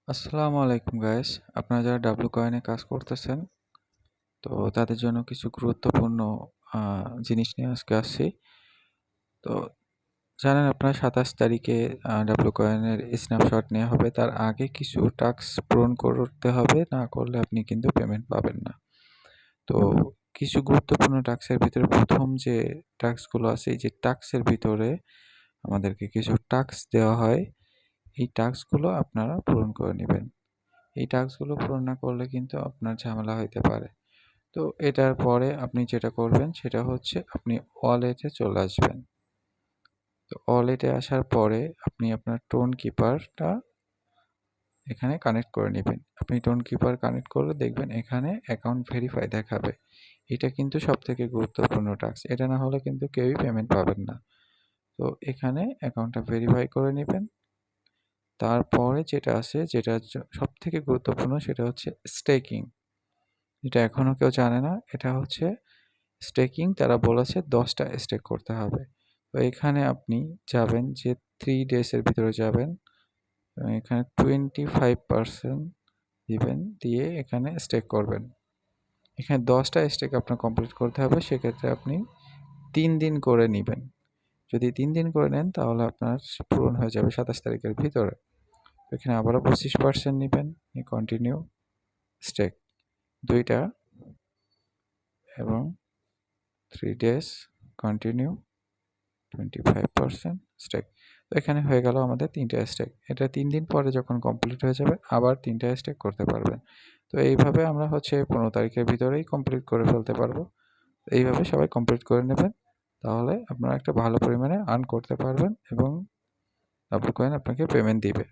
আসসালামু আলাইকুম গাইস। আপনারা যারা ডাব্লু কয়েনে কাজ করতেছেন, তো তাদের জন্য কিছু গুরুত্বপূর্ণ আ জিনিস নিয়ে আজকে আসছি। তো জানেন আপনারা ২৭ তারিখে ডাব্লু কয়েনের স্ন্যাপশট নেয়া হবে। তার আগে কিছু টাস্ক পূরণ করতে হবে। না করলে আপনি কিন্তু পেমেন্ট পাবেন না। তো কিছু গুরুত্বপূর্ণ টাস্কের ভিতরে ১ম যে টাস্কগুলো আছে, এই যে টাস্কের ভিতরে আমাদেরকে কিছু টাস্ক দেওয়া হয়। এই টাস্কগুলো আপনারা পূরণ করে নিবেন। এই টাস্কগুলো পূরণ না করলে কিন্তু আপনার ঝামেলা হইতে পারে। তো এটার পরে আপনি যেটা করবেন সেটা হচ্ছে আপনি ওয়ালেটে চলে আসবেন। তো ওয়ালেটে আসার পরে আপনি আপনার টোন কিপারটা এখানে কানেক্ট করে নিবেন। আপনি টোন কিপার কানেক্ট করলে দেখবেন এখানে অ্যাকাউন্ট ভেরিফাই দেখাবে। এটা কিন্তু সবথেকে গুরুত্বপূর্ণ টাস্ক। এটা না হলে কিন্তু কেউই পেমেন্ট পাবেন না। তো এখানে অ্যাকাউন্টটা ভেরিফাই করে নিবেন। তারপরে যেটা আছে যেটা সবথেকে গুরুত্বপূর্ণ সেটা হচ্ছে স্টেকিং। এটা এখনো কেউ জানে না। এটা হচ্ছে স্টেকিং, তারা বলেছে ১০ টা স্টেক করতে হবে। তো এখানে আপনি যাবেন যে 3 ডেজ এর ভিতরে যাবেন। এখানে 25% দিবেন, দিয়ে এখানে স্টেক করবেন। এখানে ১০ টা স্টেক আপনার কমপ্লিট করতে হবে। সেক্ষেত্রে আপনি ৩ দিন করে নিবেন। যদি ৩ দিন করে নেন তাহলে আপনার পূরণ হয়ে যাবে ২৭ তারিখের ভিতরে। এখানে আবারও 25% নিবেন, কন্টিনিউ স্টেক ২ টা এবং 3 ডেজ কন্টিনিউ 25% স্টেক। তো এখানে হয়ে গেল আমাদের ৩ টা স্টেক। এটা ৩ দিন পরে যখন কমপ্লিট হয়ে যাবে আবার ৩ টা স্টেক করতে পারবেন। তো এইভাবে আমরা হচ্ছে ১৫ তারিখের ভিতরেই কমপ্লিট করে ফেলতে পারবো। এইভাবে সবাই কমপ্লিট করে নেবেন। তাহলে আপনারা একটা ভালো পরিমাণে আর্ন করতে পারবেন এবং ডাবল কয়েন আপনাকে পেমেন্ট দিবে।